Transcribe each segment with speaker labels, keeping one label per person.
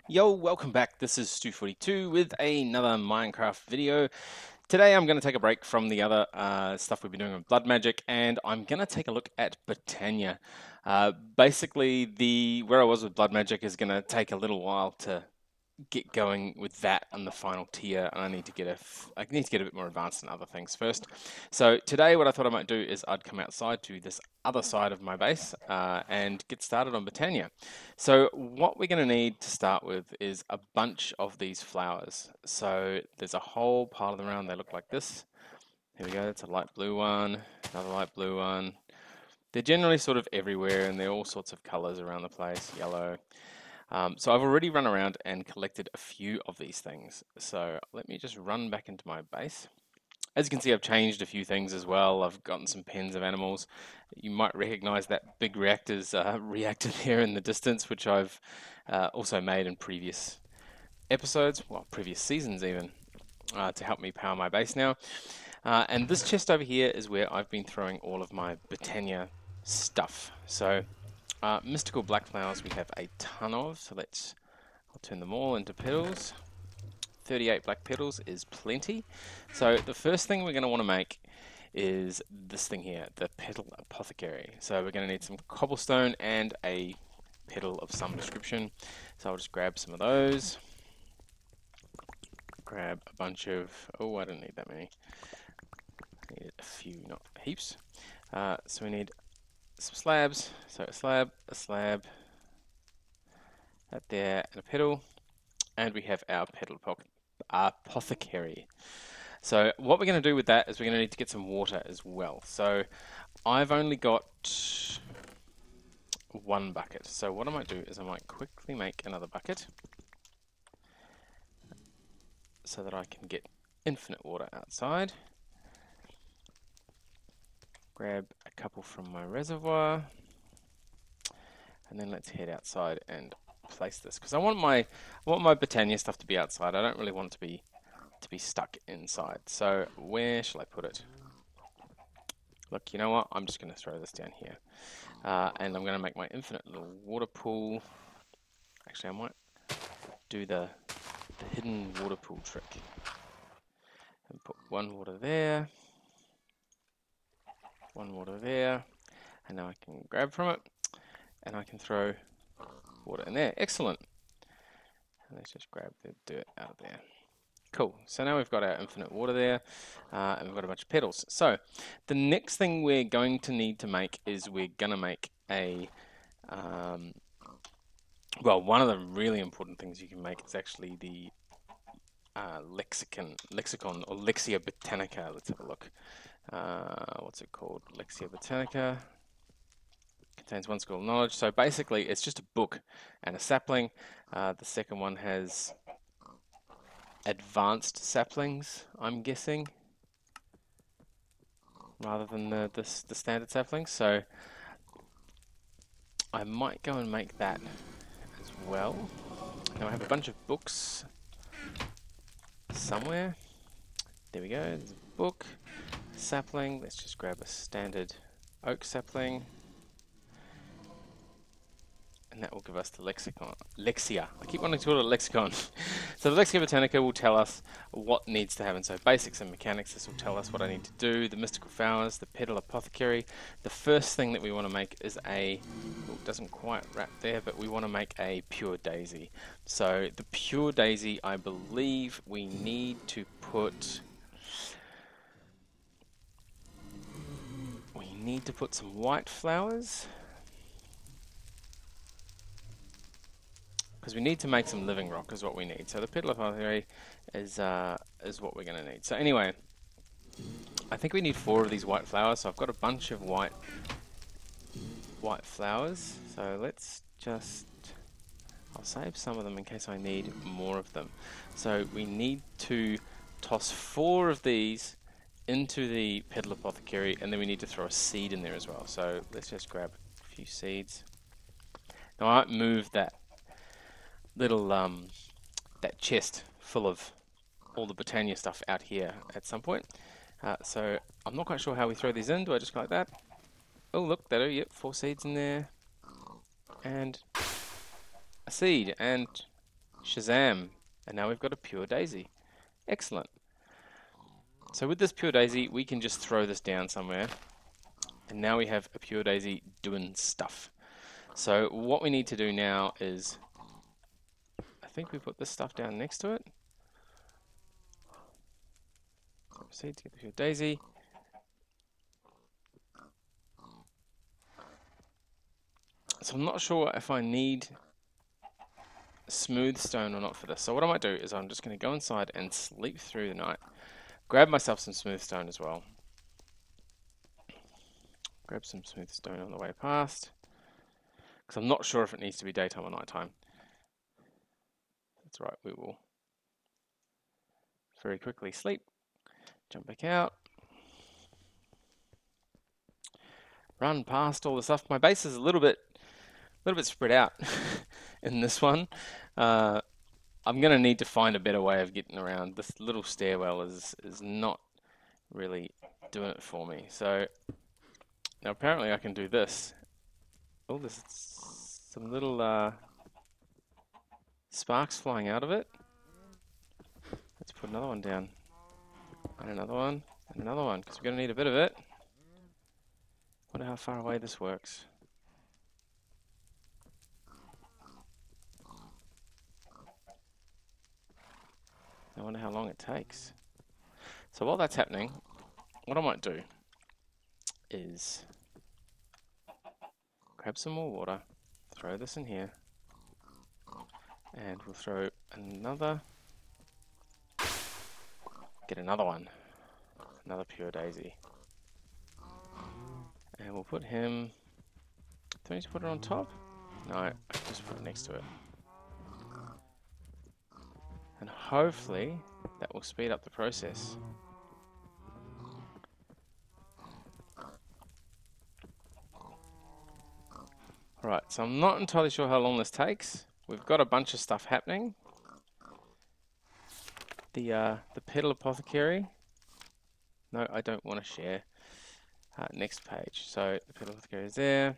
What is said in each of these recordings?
Speaker 1: Yo, welcome back. This is Stu42 with another Minecraft video. Today I'm going to take a break from the other stuff we've been doing with Blood Magic, and I'm going to take a look at Botania. Basically, the where I was with Blood Magic is going to take a little while to get going with that on the final tier, and I need to get a bit more advanced in other things first. So today, what I thought I might do is I'd come outside to this other side of my base and get started on Botania. So what we're going to need to start with is a bunch of these flowers. So there's a whole pile of them around. They look like this. Here we go. It's a light blue one, another light blue one. They're generally sort of everywhere, and they're all sorts of colors around the place. Yellow. So I've already run around and collected a few of these things. So let me just run back into my base. As you can see, I've changed a few things as well. I've gotten some pens of animals. You might recognize that big reactor's reactor there in the distance, which I've also made in previous episodes, well, previous seasons even, to help me power my base now. And this chest over here is where I've been throwing all of my Botania stuff. So mystical black flowers we have a ton of, so I'll turn them all into petals. 38 black petals is plenty. So the first thing we're going to want to make is this thing here, the petal apothecary. So we're going to need some cobblestone and a petal of some description. So I'll just grab some of those. Grab a bunch of, oh, I don't need that many. I need a few, not heaps. So we need some slabs. So a slab, that there, and a petal. And we have our petal apothecary. So what we're going to do with that is we're going to need to get some water as well. So I've only got one bucket. So what I might do is I might quickly make another bucket so that I can get infinite water outside. Grab a couple from my reservoir, and then let's head outside and place this, because I want my Botania stuff to be outside. I don't really want it to be stuck inside. So where shall I put it? Look, you know what? I'm just going to throw this down here, and I'm going to make my infinite little water pool. Actually, I might do the hidden water pool trick and put one water there, one water there, and now I can grab from it and I can throw water in there. Excellent. And let's just grab the dirt out of there. Cool. So now we've got our infinite water there, and we've got a bunch of petals. So the next thing we're going to need to make is we're going to make a, well, one of the really important things you can make is actually the lexicon or Lexia Botanica. Let's have a look. What's it called? Lexia Botanica. Contains one school of knowledge. So basically, it's just a book and a sapling. The second one has advanced saplings, I'm guessing, rather than the standard saplings. So I might go and make that as well. Now I have a bunch of books somewhere. There we go. There's a book, sapling. Let's just grab a standard oak sapling. And that will give us the Lexia. I keep wanting to call it a lexicon. So the Lexia Botanica will tell us what needs to happen. So basics and mechanics, this will tell us what I need to do. The mystical flowers, the petal apothecary. The first thing that we want to make is it doesn't quite wrap there, but we want to make a pure daisy. So the pure daisy, I believe we need to put some white flowers, because we need to make some living rock is what we need. So the petal apothecary is what we're going to need. So anyway, I think we need 4 of these white flowers. So I've got a bunch of white flowers. So let's just, I'll save some of them in case I need more of them. So we need to toss 4 of these into the petal apothecary, and then we need to throw a seed in there as well. So let's just grab a few seeds. Now I might move that little that chest full of all the Botania stuff out here at some point. So I'm not quite sure how we throw these in. Do I just go like that? Oh, look, that'll, yep, 4 seeds in there. And a seed, and Shazam! And now we've got a pure daisy. Excellent. So with this pure daisy, we can just throw this down somewhere. And now we have a pure daisy doing stuff. So what we need to do now is, I think we put this stuff down next to it. Proceed to get the pure daisy. So I'm not sure if I need smooth stone or not for this. So what I might do is I'm just going to go inside and sleep through the night. Grab myself some smooth stone as well. Grab some smooth stone on the way past. Because I'm not sure if it needs to be daytime or nighttime. That's right, we will very quickly sleep. Jump back out. Run past all the stuff. My base is a little bit spread out in this one. I'm going to need to find a better way of getting around. This little stairwell is not really doing it for me. So now apparently I can do this. Oh, there's some little sparks flying out of it. Let's put another one down. And another one. And another one, because we're going to need a bit of it. Wonder how far away this works. I wonder how long it takes. So while that's happening, what I might do is grab some more water, throw this in here, and we'll throw another, get another one, another pure daisy. And we'll put him, do I need to put it on top? No, I can just put it next to it. And hopefully that will speed up the process. Alright, so I'm not entirely sure how long this takes. We've got a bunch of stuff happening. The pedal apothecary. No, I don't want to share. Next page. So the pedal apothecary is there.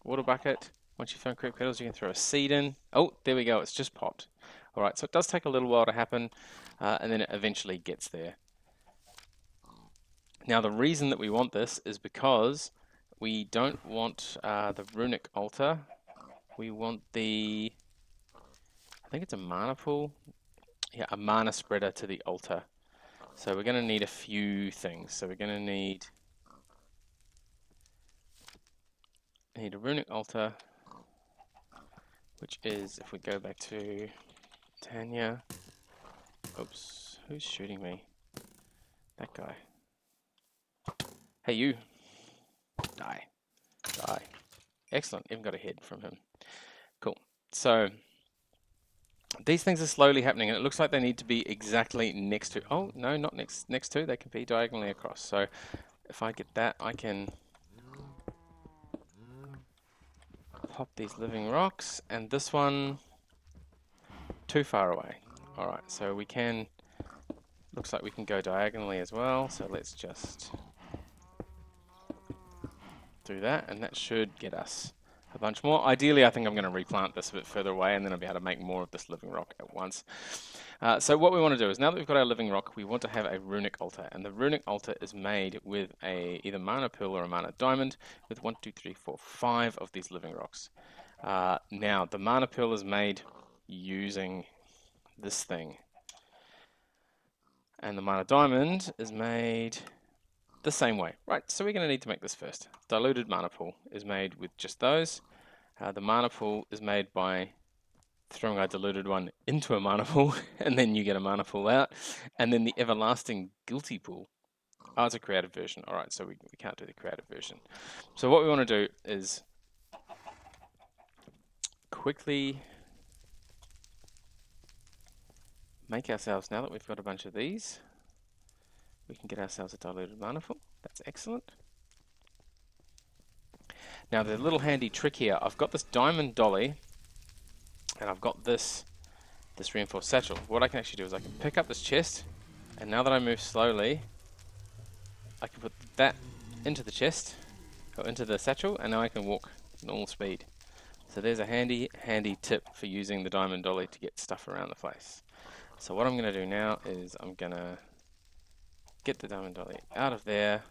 Speaker 1: Water bucket. Once you've found correct pedals, you can throw a seed in. Oh, there we go. It's just popped. Alright, so it does take a little while to happen, and then it eventually gets there. Now the reason that we want this is because we don't want the runic altar. We want the, I think it's a mana pool. Yeah, a mana spreader to the altar. So we're going to need a few things. So we're going to need a runic altar, which is, if we go back to Botania. Oops, who's shooting me? That guy. Hey, you. Die. Die. Excellent, even got a head from him. Cool. So these things are slowly happening, and it looks like they need to be exactly next to. Oh no, not next to. They can be diagonally across. So if I get that, I can pop these living rocks, and this one too far away. All right, so we can. Looks like we can go diagonally as well. So let's just do that, and that should get us a bunch more. Ideally, I think I'm going to replant this a bit further away, and then I'll be able to make more of this living rock at once. So what we want to do is, now that we've got our living rock, we want to have a runic altar, and the runic altar is made with a either mana pearl or a mana diamond with 1, 2, 3, 4, 5 of these living rocks. Now the mana pearl is made using this thing, and the mana diamond is made the same way. Right, so we're going to need to make this first. Diluted mana pool is made with just those. The mana pool is made by throwing a diluted one into a mana pool, and then you get a mana pool out. And then the everlasting guilty pool. Oh, it's a creative version. All right, so we can't do the creative version. So what we want to do is quickly make ourselves, now that we've got a bunch of these, we can get ourselves a diluted mana pool. That's excellent. Now the little handy trick here, I've got this diamond dolly, and I've got this reinforced satchel. What I can actually do is I can pick up this chest, and now that I move slowly, I can put that into the chest, or into the satchel, and now I can walk normal speed. So there's a handy tip for using the diamond dolly to get stuff around the place. So what I'm going to do now is I'm going to get the diamond dolly out of there,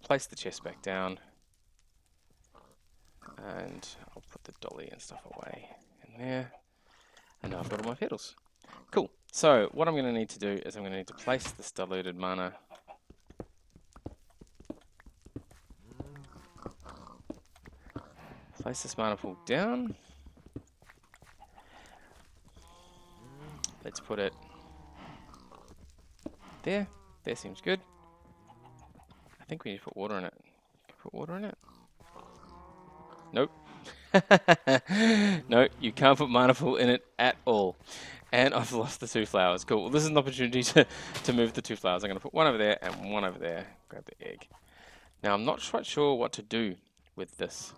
Speaker 1: place the chest back down, and I'll put the dolly and stuff away in there. And now I've got all my petals. Cool. So what I'm going to need to do is I'm going to need to place this diluted mana place this mana pool down. Let's put it there. There seems good. I think we need to put water in it. Can we put water in it? Nope. No, you can't put mana pool in it at all. And I've lost the 2 flowers. Cool. Well, this is an opportunity to move the 2 flowers. I'm going to put one over there and one over there. Grab the egg. Now, I'm not quite sure what to do with this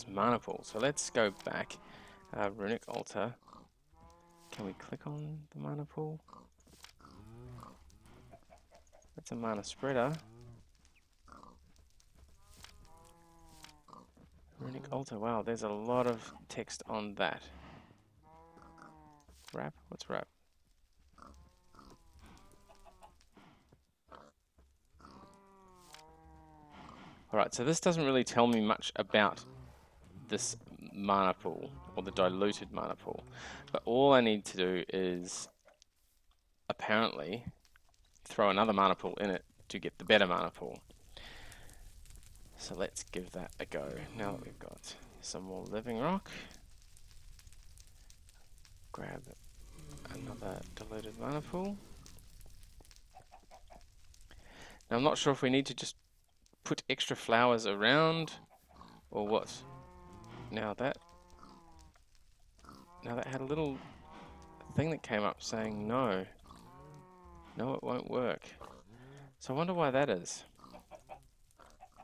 Speaker 1: mana pool. So let's go back. Runic altar. Can we click on the mana pool? That's a mana spreader. Runic altar. Wow, there's a lot of text on that. Wrap? What's wrap? Alright, so this doesn't really tell me much about this mana pool, or the diluted mana pool. But all I need to do is, apparently, throw another mana pool in it to get the better mana pool. So let's give that a go. Now that we've got some more living rock, grab another diluted mana pool. Now I'm not sure if we need to just put extra flowers around or what. Now that had a little thing that came up saying no, it won't work. So I wonder why that is.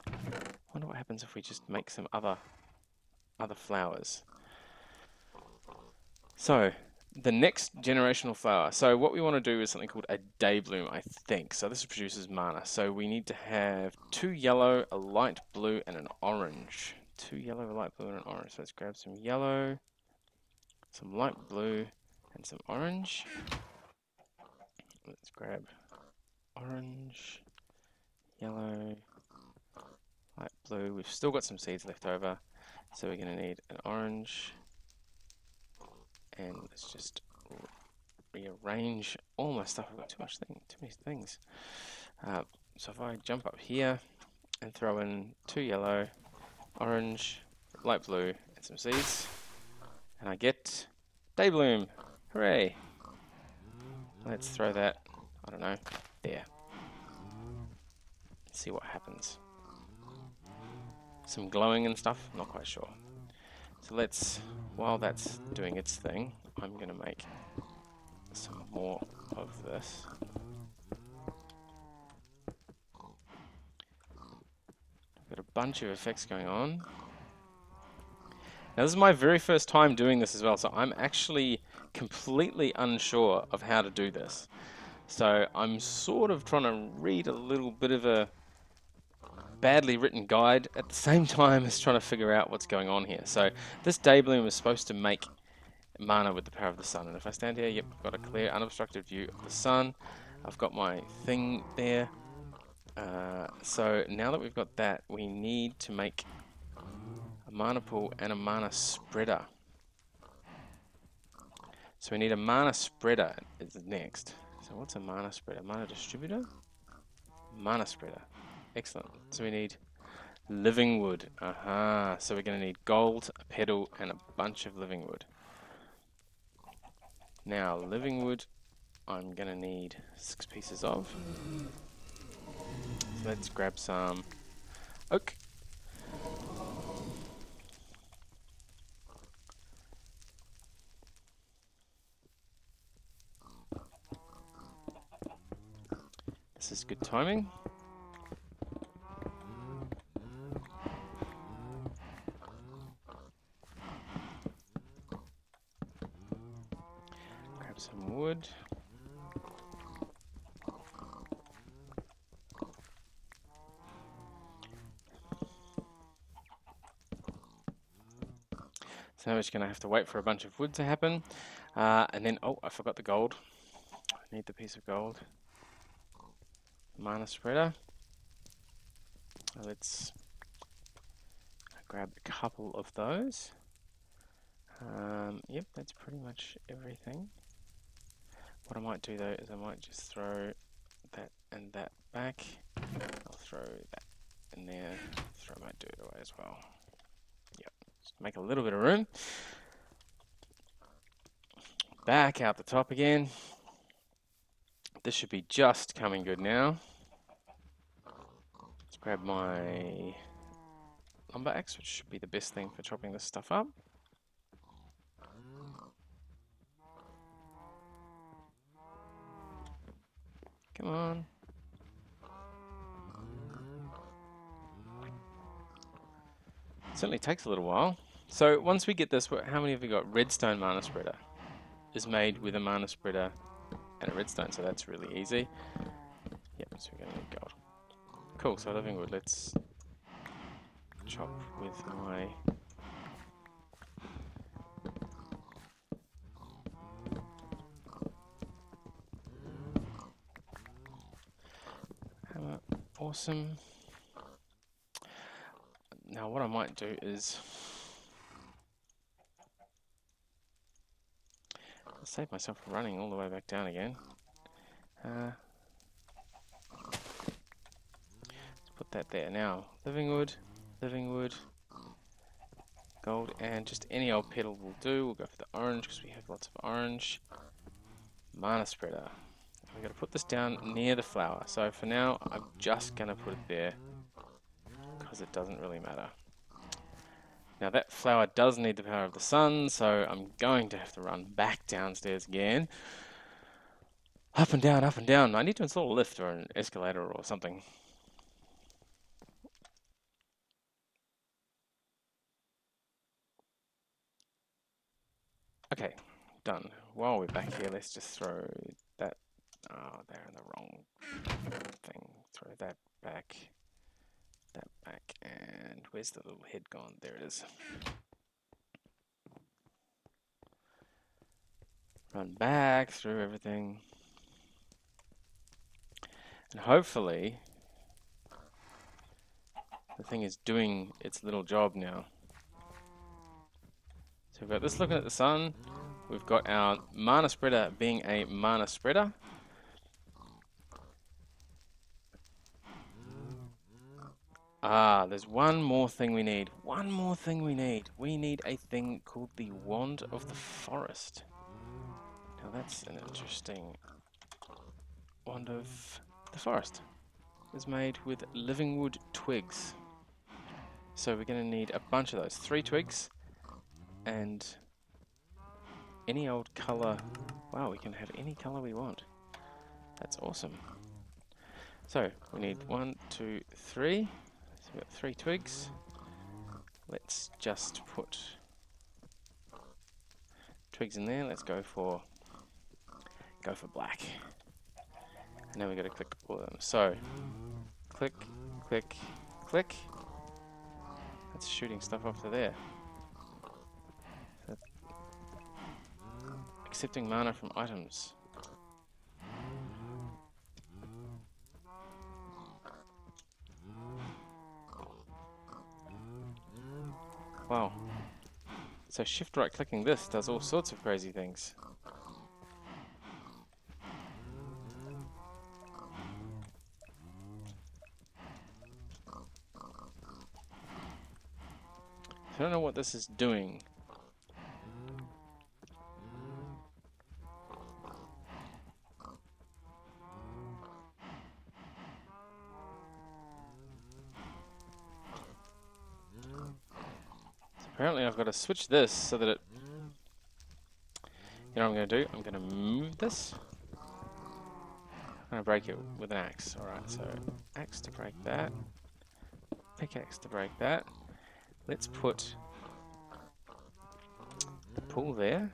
Speaker 1: I wonder what happens if we just make some other flowers. So the next generational flower. So what we want to do is something called a day bloom, I think. So this produces mana. So we need to have 2 yellow, a light blue, and an orange. 2 yellow, a light blue, and an orange. So let's grab some yellow, some light blue, and some orange. Let's grab orange, yellow, light blue. We've still got some seeds left over, so we're going to need an orange. And let's just rearrange all my stuff. I've got too many things. So if I jump up here and throw in 2 yellow, orange, light blue, and some seeds, and I get day bloom. Hooray! Let's throw that, I don't know, there. Let's see what happens. Some glowing and stuff, not quite sure. So let's, while that's doing its thing, I'm going to make some more of this. I've got a bunch of effects going on. Now this is my very first time doing this as well, so I'm actually completely unsure of how to do this. So I'm sort of trying to read a little bit of a badly written guide at the same time as trying to figure out what's going on here. So this day bloom is supposed to make mana with the power of the sun, and if I stand here, yep, I've got a clear unobstructed view of the sun. I've got my thing there. So now that we've got that, we need to make a mana pool and a mana spreader. So we need a mana spreader is next. So what's a mana spreader? Mana distributor? Mana spreader. Excellent. So we need living wood. Aha. So we're going to need gold, a petal, and a bunch of living wood. Now, living wood, I'm going to need 6 pieces of. So let's grab some oak. This is good timing. Grab some wood. So now we're just going to have to wait for a bunch of wood to happen. And then, oh, I forgot the gold. I need the piece of gold. Mana spreader. Let's grab a couple of those. Yep, that's pretty much everything. What I might do though is I might just throw that and that back. I'll throw that in there. Throw my dirt away as well. Yep, just make a little bit of room. Back out the top again. This should be just coming good now. Let's grab my lumber axe, which should be the best thing for chopping this stuff up. Come on. Certainly takes a little while. So once we get this, how many have we got? Redstone mana spreader is made with a mana spreader and a redstone, so that's really easy. Yep, so we're going to need gold. Cool, so living wood, let's chop with my hammer. Awesome. Now what I might do is save myself from running all the way back down again. Let's put that there. Now, living wood, gold, and just any old petal will do. We'll go for the orange because we have lots of orange. Mana spreader. We've got to put this down near the flower. So for now, I'm just going to put it there because it doesn't really matter. Now that flower does need the power of the sun, so I'm going to have to run back downstairs again. Up and down, up and down. I need to install a lift or an escalator or something. Okay, done. While we're back here, let's just throw that... Oh, they're in the wrong thing. Throw that back, and where's the little head gone? There it is. Run back through everything. And hopefully, the thing is doing its little job now. So we've got this looking at the sun. We've got our mana spreader being a mana spreader. There's one more thing we need. We need a thing called the Wand of the Forest. Now that's an interesting... Wand of the Forest is made with living wood twigs. So we're going to need a bunch of those. 3 twigs and any old color. Wow, we can have any color we want. That's awesome. So we need 1, 2, 3. So we've got 3 twigs. Let's just put twigs in there. Let's go for black. And now we've got to click all of them. So click, click, click. That's shooting stuff off to there. Accepting mana from items. Wow. So shift right clicking this does all sorts of crazy things. I don't know what this is doing. Apparently I've got to switch this so that it... You know what I'm going to do? I'm going to move this. I'm going to break it with an axe. Alright, so axe to break that. Pickaxe to break that. Let's put the pool there.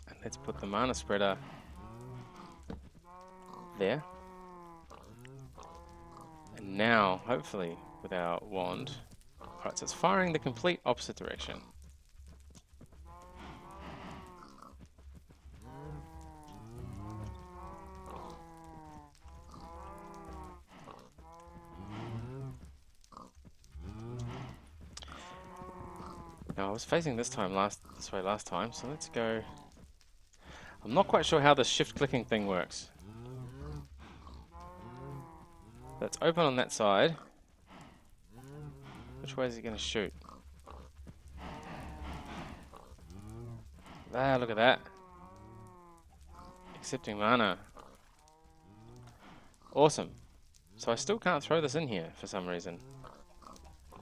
Speaker 1: And let's put the mana spreader there. And now, hopefully, with our wand... Alright, so it's firing the complete opposite direction. Now I was facing this way last time, so let's go. I'm not quite sure how the shift clicking thing works. That's open on that side. Which way is he going to shoot? Ah, look at that. Accepting mana. Awesome. So I still can't throw this in here for some reason.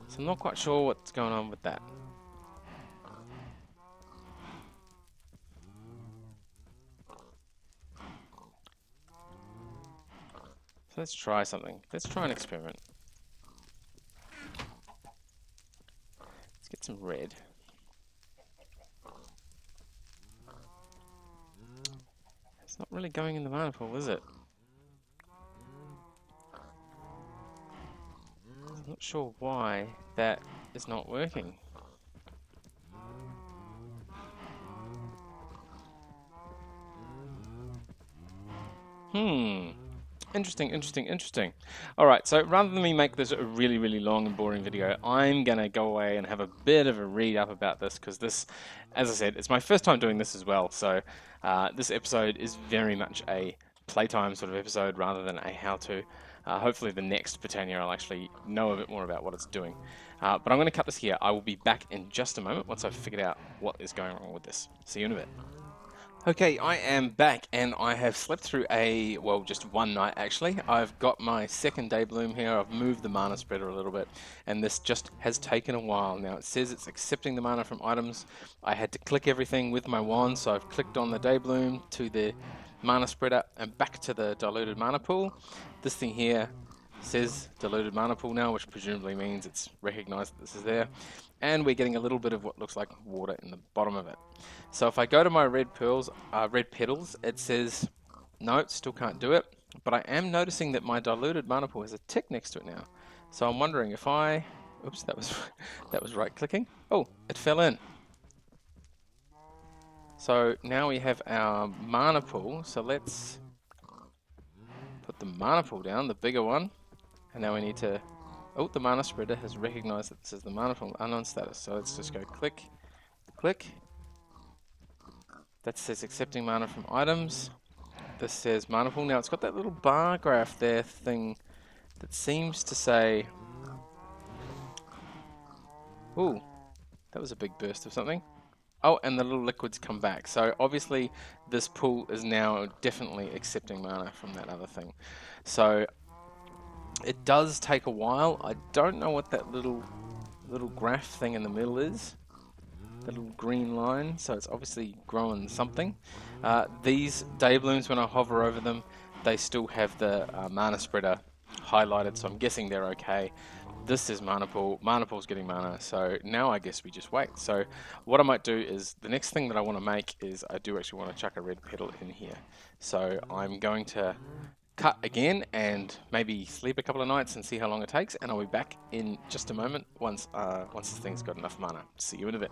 Speaker 1: So I'm not quite sure what's going on with that. So let's try something. Let's try an experiment. Let's get some red. It's not really going in the mana pool, is it? I'm not sure why that is not working. Interesting. Alright, so rather than me make this a really long and boring video, I'm going to go away and have a bit of a read up about this, because this, as I said, it's my first time doing this as well, so this episode is very much a playtime sort of episode rather than a how-to. Hopefully the next Botania I'll actually know a bit more about what it's doing. But I'm going to cut this here. I will be back in just a moment once I've figured out what is going on with this. See you in a bit. Okay, I am back, and I have slept through well, just one night actually. I've got my second day bloom here. I've moved the mana spreader a little bit, and this just has taken a while. Now it says it's accepting the mana from items. I had to click everything with my wand, so I've clicked on the day bloom to the mana spreader and back to the diluted mana pool. This thing here says diluted mana pool now, which presumably means it's recognized that this is there. And we're getting a little bit of what looks like water in the bottom of it. So if I go to my red petals, it says, no, still can't do it. But I am noticing that my diluted mana pool has a tick next to it now. So I'm wondering if I, oops, that was right clicking. Oh, it fell in. So now we have our mana pool. So let's put the mana pool down, the bigger one. And now we need to, oh, the mana spreader has recognized that this is the mana pool unknown status. So let's just go click, click. That says accepting mana from items. This says mana pool. Now it's got that little bar graph there thing that seems to say, ooh, that was a big burst of something. Oh, and the little liquids come back. So obviously this pool is now definitely accepting mana from that other thing. So it does take a while. I don't know what that little graph thing in the middle is. The little green line, so it's obviously growing something. These day blooms, when I hover over them, they still have the mana spreader highlighted, so I'm guessing they're okay. This is mana pool. Mana pool's getting mana, so now I guess we just wait. So what I might do is, the next thing that I want to make is, I do actually want to chuck a red petal in here. So I'm going to cut again and maybe sleep a couple of nights and see how long it takes, and I'll be back in just a moment once this thing's got enough mana. See you in a bit.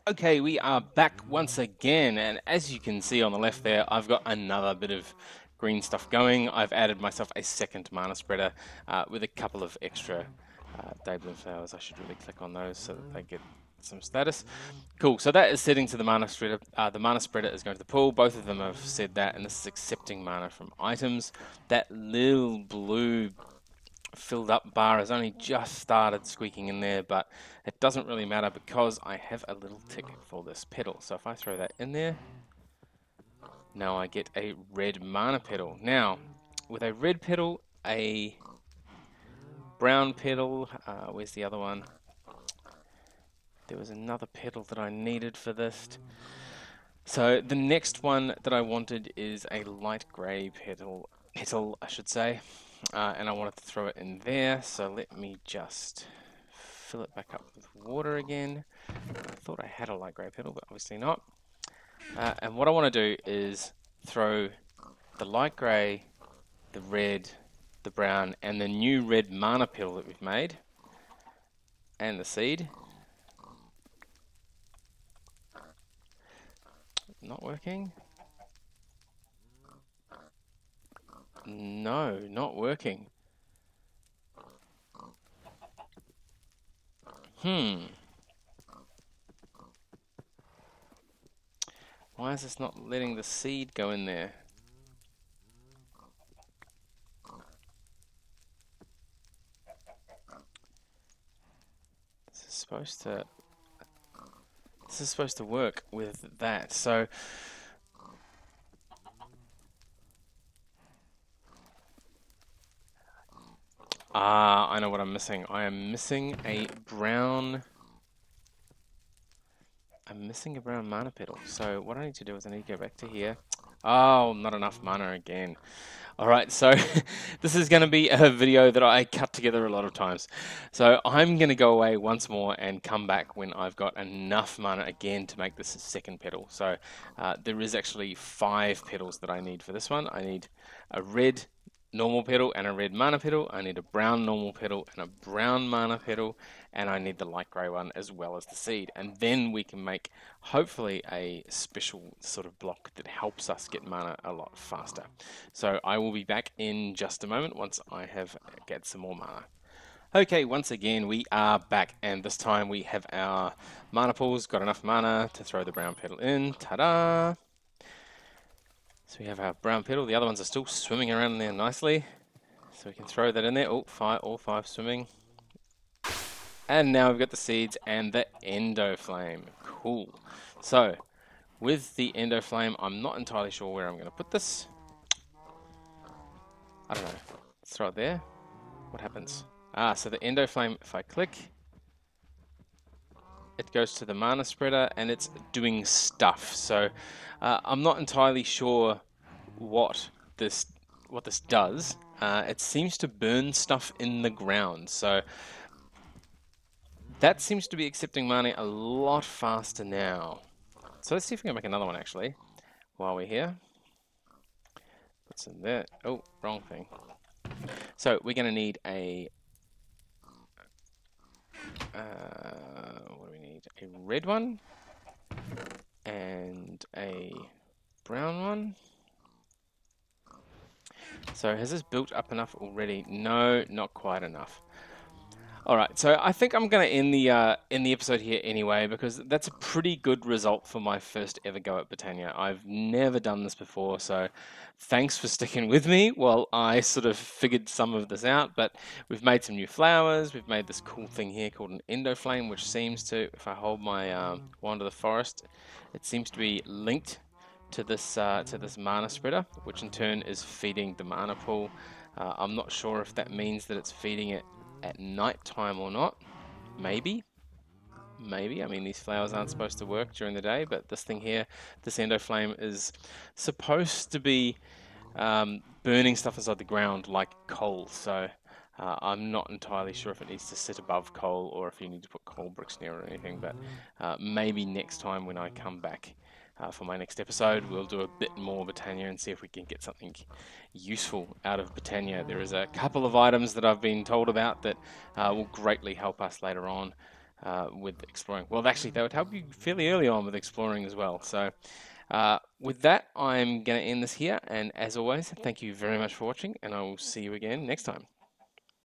Speaker 1: Okay, we are back once again, and as you can see on the left there, I've got another bit of green stuff going. I've added myself a second mana spreader with a couple of extra day bloom flowers. I should really click on those so that they get some status. Cool, so that is setting to the mana spreader. The mana spreader is going to the pool. Both of them have said that, and this is accepting mana from items. That little blue filled up bar has only just started squeaking in there, but it doesn't really matter because I have a little tick for this petal. So if I throw that in there, now I get a red mana petal. Now, with a red petal, a brown petal, where's the other one? There was another petal that I needed for this. So the next one that I wanted is a light grey petal I should say. And I wanted to throw it in there, so let me just fill it back up with water again. I thought I had a light grey petal, but obviously not. And what I want to do is throw the light grey, the red, the brown, and the new red mana petal that we've made, and the seed. Not working? No, not working. Why is this not letting the seed go in there? This is supposed to work with that. So I know what I'm missing. I am missing a brown. I'm missing a brown mana petal. So what I need to do is I need to go back to here. Oh, not enough mana again. Alright, so this is going to be a video that I cut together a lot of times. So I'm going to go away once more and come back when I've got enough mana again to make this a second petal. So there is actually 5 petals that I need for this one. I need a red normal petal and a red mana petal. I need a brown normal petal and a brown mana petal, and I need the light grey one as well as the seed. And then we can make hopefully a special sort of block that helps us get mana a lot faster. So I will be back in just a moment once I have get some more mana. Okay, once again we are back, and this time we have our mana pools, got enough mana to throw the brown petal in. Ta-da! So we have our brown petal. The other ones are still swimming around in there nicely. So we can throw that in there. Oh, all 5 swimming. And now we've got the seeds and the endo flame. Cool. So with the endo flame, I'm not entirely sure where I'm going to put this. I don't know. Let's throw it there. What happens? So the endo flame, if I click, it goes to the mana spreader and it's doing stuff. So I'm not entirely sure what this does. It seems to burn stuff in the ground. So that seems to be accepting mana a lot faster now. So let's see if we can make another one actually while we're here. Put some there. Oh, wrong thing. So we're going to need a what do we need? A red one and a brown one. So has this built up enough already? No, not quite enough. Alright, so I think I'm going to end the episode here anyway, because that's a pretty good result for my first ever go at Botania. I've never done this before, so thanks for sticking with me while I sort of figured some of this out. But we've made some new flowers, we've made this cool thing here called an endo flame, which seems to, if I hold my wand of the forest, it seems to be linked to this mana spreader, which in turn is feeding the mana pool. I'm not sure if that means that it's feeding it at night time or not. Maybe. I mean, these flowers aren't supposed to work during the day, but this thing here, this endo flame, is supposed to be burning stuff inside the ground like coal. So I'm not entirely sure if it needs to sit above coal or if you need to put coal bricks near it or anything, but maybe next time when I come back for my next episode, we'll do a bit more Botania and see if we can get something useful out of Botania. There is a couple of items that I've been told about that will greatly help us later on with exploring. Well, actually, they would help you fairly early on with exploring as well. So with that, I'm going to end this here. And as always, thank you very much for watching, and I will see you again next time.